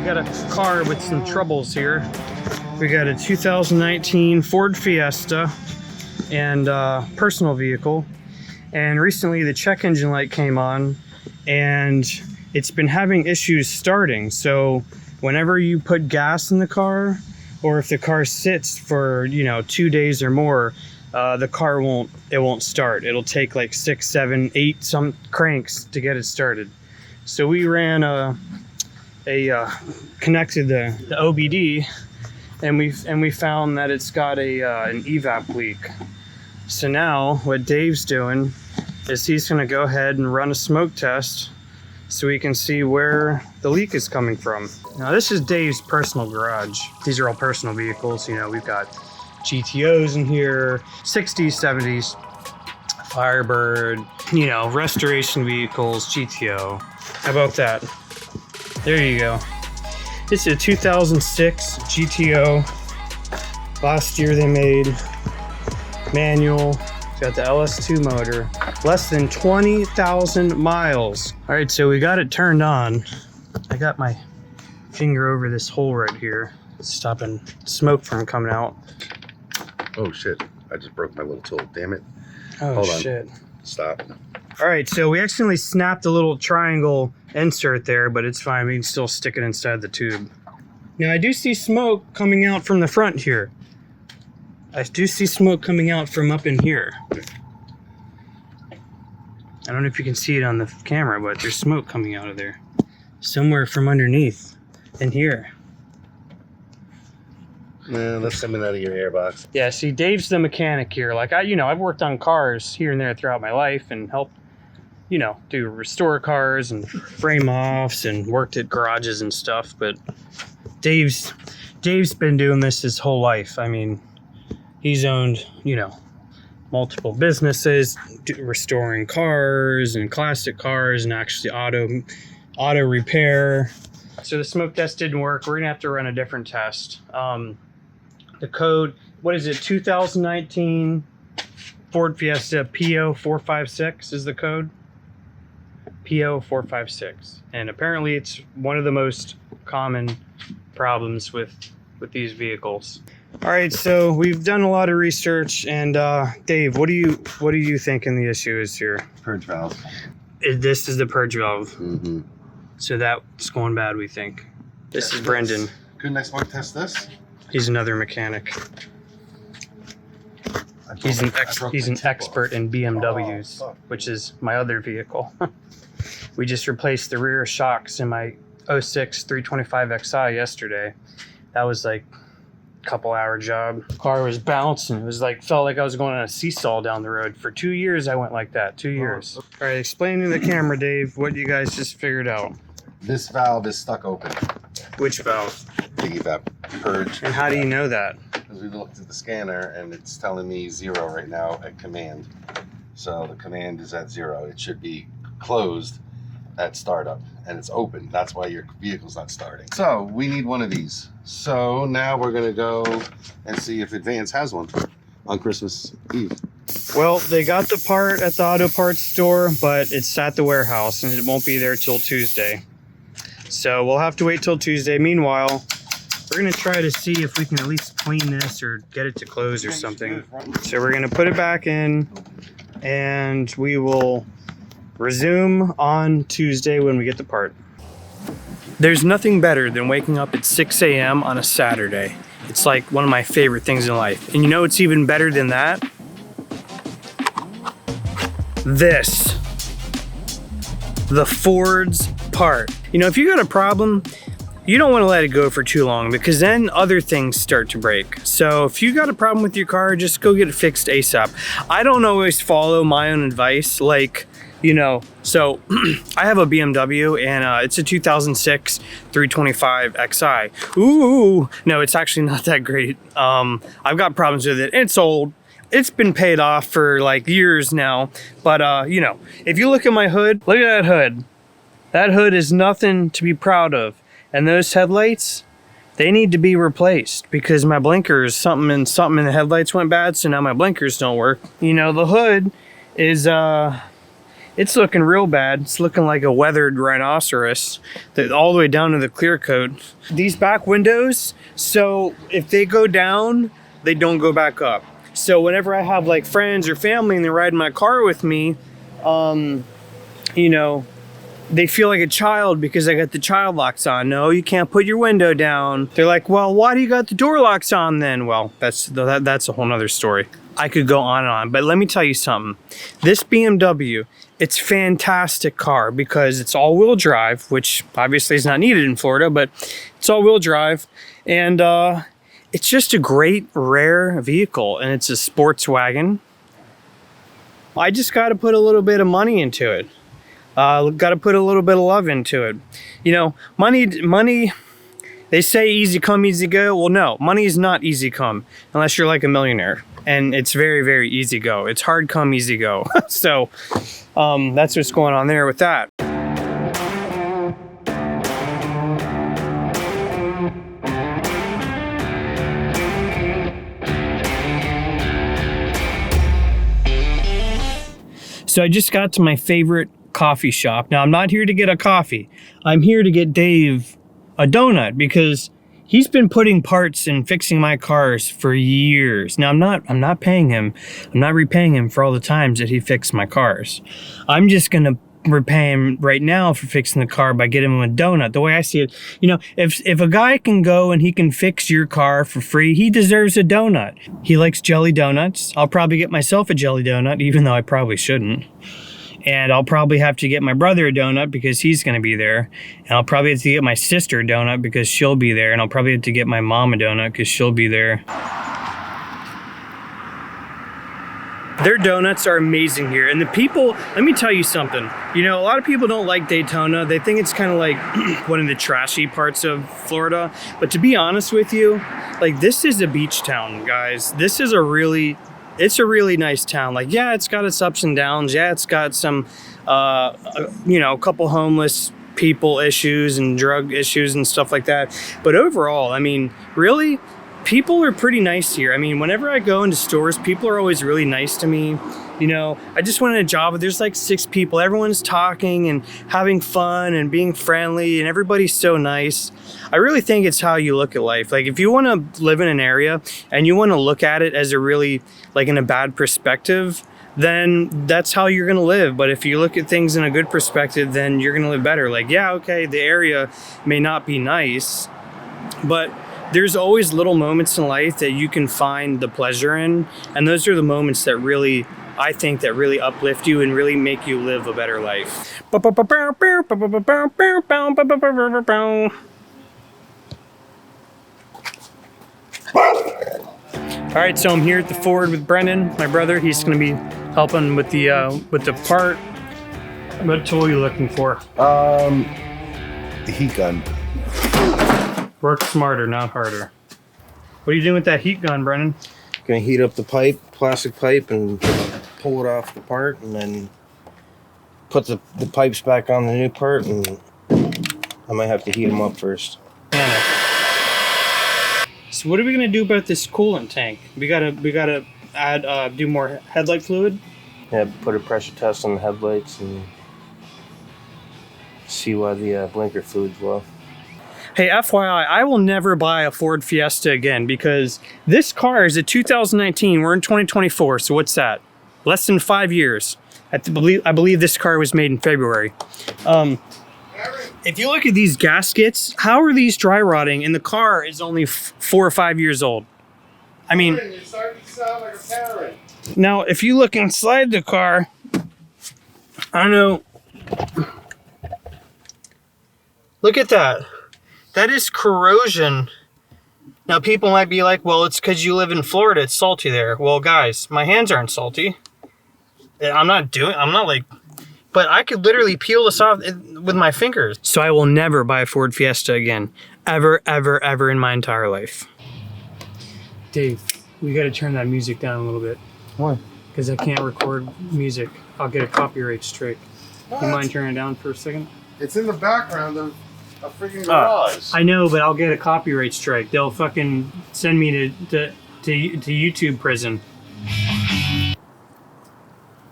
got a car with some troubles here. We got a 2019 Ford Fiesta and personal vehicle. And recently the check engine light came on and it's been having issues starting. So whenever you put gas in the car, or if the car sits for, 2 days or more, the car won't start. It'll take like 6, 7, 8 some cranks to get it started. So we ran connected the OBD, and we found that it's got an evap leak. So now what Dave's doing is he's going to go ahead and run a smoke test so we can see where the leak is coming from. Now this is Dave's personal garage. These are all personal vehicles. We've got GTOs in here, 60s, 70s, Firebird, restoration vehicles, GTO. How about that? There you go. This is a 2006 GTO. Last year they made manual. It's got the LS2 motor. Less than 20,000 miles. All right, so we got it turned on. I got my finger over this hole right here, stopping smoke from coming out. Oh shit, I just broke my little tool, damn it. Oh, hold on. Shit. Stop. All right, so we accidentally snapped a little triangle insert there, but it's fine. We can still stick it inside the tube. Now I do see smoke coming out from the front here. I do see smoke coming out from up in here. I don't know if you can see it on the camera, but there's smoke coming out of there. Somewhere from underneath in here. Man, that's coming out of your airbox. Yeah, see, Dave's the mechanic here. Like, I've worked on cars here and there throughout my life and helped, do restore cars and frame offs and worked at garages and stuff. But Dave's been doing this his whole life. I mean, he's owned, multiple businesses, restoring cars and classic cars and actually auto repair. So the smoke test didn't work. We're gonna have to run a different test. The code, what is it? 2019 Ford Fiesta PO456 is the code. PO456, and apparently it's one of the most common problems with these vehicles. All right, so we've done a lot of research, and Dave, what do you thinking the issue is here? Purge valve. This is the purge valve. Mm-hmm. So that's going bad, we think. This is Brendan. Couldn't I smoke test this? He's another mechanic. He's an expert in BMWs, which is my other vehicle. We just replaced the rear shocks in my 06 325xi yesterday. That was like couple hour job. Car was bouncing. It was like, felt like I was going on a seesaw down the road. For 2 years I went like that. 2 years. All right, explain to the camera, Dave, what you guys just figured out. This valve is stuck open. Which valve? The evap purge. And how do you know that? Because we looked at the scanner and it's telling me 0 right now at command. So the command is at 0. It should be closed at startup, and it's open. That's why your vehicle's not starting. So we need one of these. So now we're gonna go and see if Advance has one on Christmas Eve. Well, they got the part at the auto parts store, but it's at the warehouse and it won't be there till Tuesday. So we'll have to wait till Tuesday. Meanwhile, we're gonna try to see if we can at least clean this or get it to close or something. So we're gonna put it back in and we will resume on Tuesday when we get the part. There's nothing better than waking up at 6 a.m. on a Saturday. It's like one of my favorite things in life. And it's even better than that? This. The Ford's part. If you got a problem, you don't want to let it go for too long because then other things start to break. So if you got a problem with your car, just go get it fixed ASAP. I don't always follow my own advice, so I have a BMW and it's a 2006 325xi. Ooh, no, it's actually not that great. I've got problems with it. It's old. It's been paid off for like years now. But, if you look at my hood, look at that hood. That hood is nothing to be proud of. And those headlights, they need to be replaced because my blinkers, something in the headlights went bad. So now my blinkers don't work. The hood is, it's looking real bad. It's looking like a weathered rhinoceros, all the way down to the clear coat. These back windows, so if they go down, they don't go back up. So whenever I have like friends or family and they ride in my car with me, you know, they feel like a child because I got the child locks on. No, you can't put your window down. They're like, well, why do you got the door locks on then? Well, that's a whole nother story. I could go on and on, but let me tell you something. This BMW, it's a fantastic car because it's all-wheel drive, which obviously is not needed in Florida, but it's all-wheel drive. And it's just a great, rare vehicle, and it's a sports wagon. I just got to put a little bit of money into it. Got to put a little bit of love into it. You know, money, they say easy come, easy go. Well, no, money is not easy come unless you're like a millionaire. And it's very, very easy go. It's hard come, easy go. So that's what's going on there with that. So I just got to my favorite coffee shop. Now I'm not here to get a coffee. I'm here to get Dave a donut because he's been putting parts and fixing my cars for years. Now I'm not paying him. I'm not repaying him for all the times that he fixed my cars. I'm just gonna repay him right now for fixing the car by getting him a donut. The way I see it, you know, if a guy can go and he can fix your car for free, he deserves a donut. He likes jelly donuts. I'll probably get myself a jelly donut, even though I probably shouldn't. And I'll probably have to get my brother a donut because he's going to be there. And I'll probably have to get my sister a donut because she'll be there. And I'll probably have to get my mom a donut because she'll be there. Their donuts are amazing here. And the people, let me tell you something. You know, a lot of people don't like Daytona. They think it's kind of like one of the trashy parts of Florida. But to be honest with you, like this is a beach town, guys. This is it's a really nice town. Like, yeah, it's got its ups and downs. Yeah, it's got some, you know, a couple homeless people issues and drug issues and stuff like that. But overall, I mean, really, people are pretty nice here. I mean, whenever I go into stores, people are always really nice to me. You know, I just went in a job where there's like 6 people. Everyone's talking and having fun and being friendly and everybody's so nice. I really think it's how you look at life. Like if you want to live in an area and you want to look at it as a really, like in a bad perspective, then that's how you're going to live. But if you look at things in a good perspective, then you're going to live better. Like, yeah, okay, the area may not be nice, but there's always little moments in life that you can find the pleasure in. And those are the moments that really, I think, that really uplift you and really make you live a better life. All right, so I'm here at the Ford with Brendan, my brother. He's going to be helping with the part. What tool are you looking for? The heat gun. Work smarter, not harder. What are you doing with that heat gun, Brendan? Gonna heat up the pipe, plastic pipe, and pull it off the part, and then put the pipes back on the new part, and I might have to heat them up first. So what are we gonna do about this coolant tank? We gotta add do more headlight fluid. Yeah, put a pressure test on the headlights and see why the blinker fluid's low. Hey, FYI, I will never buy a Ford Fiesta again because this car is a 2019. We're in 2024, so what's that? Less than 5 years. I believe this car was made in February. If you look at these gaskets, how are these dry rotting? And the car is only 4 or 5 years old. I mean, You're starting to sound like a parent. now if you look inside the car, I don't know. Look at that. That is corrosion. Now people might be like, well, it's because you live in Florida, it's salty there. Well, guys, my hands aren't salty. I'm not like, but I could literally peel this off with my fingers. So I will never buy a Ford Fiesta again. Ever, ever, ever in my entire life. Dave, we gotta turn that music down a little bit. Why? Because I can't record music. I'll get a copyright strike. What? You mind turning it down for a second? It's in the background of a freaking garage. I know, but I'll get a copyright strike. They'll fucking send me to YouTube prison.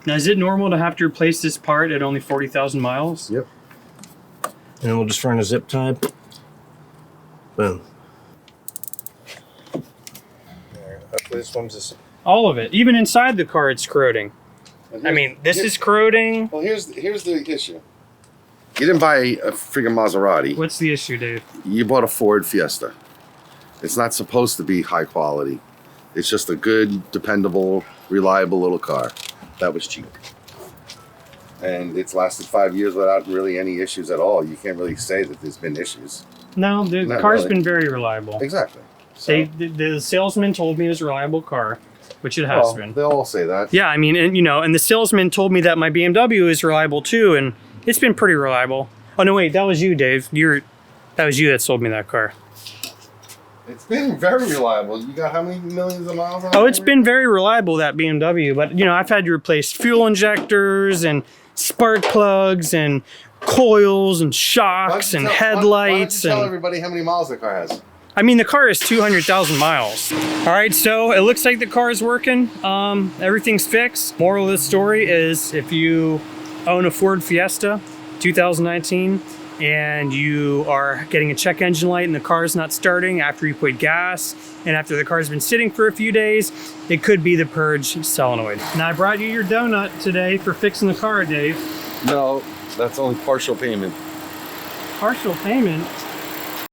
Now, is it normal to have to replace this part at only 40,000 miles? Yep. And then we'll just run a zip tie. Boom. There, hopefully this one's just... All of it. Even inside the car, it's corroding. I mean, this is corroding. Well, here's the issue. You didn't buy a freaking Maserati. What's the issue, Dave? You bought a Ford Fiesta. It's not supposed to be high quality. It's just a good, dependable, reliable little car. That was cheap. And it's lasted 5 years without really any issues at all. You can't really say that there's been issues. No, the Not car's really. been very reliable. Exactly. So, The salesman told me it was a reliable car, which it has been. they'll all say that. Yeah, I mean, and and the salesman told me that my BMW is reliable too, and it's been pretty reliable. Oh no, wait, that was you, Dave. That was you that sold me that car. It's been very reliable. You got how many millions of miles on it? Oh, it's been very reliable, that BMW, but I've had to replace fuel injectors and spark plugs and coils and shocks and headlights. Why don't you tell and everybody how many miles the car has? I mean, the car is 200,000 miles. All right, so it looks like the car is working. Everything's fixed. Moral of the story is if you own a Ford Fiesta 2019 and you are getting a check engine light and the car is not starting after you put gas and after the car's been sitting for a few days, it could be the Purge Solenoid. Now, I brought you your donut today for fixing the car, Dave. No, that's only partial payment. Partial payment?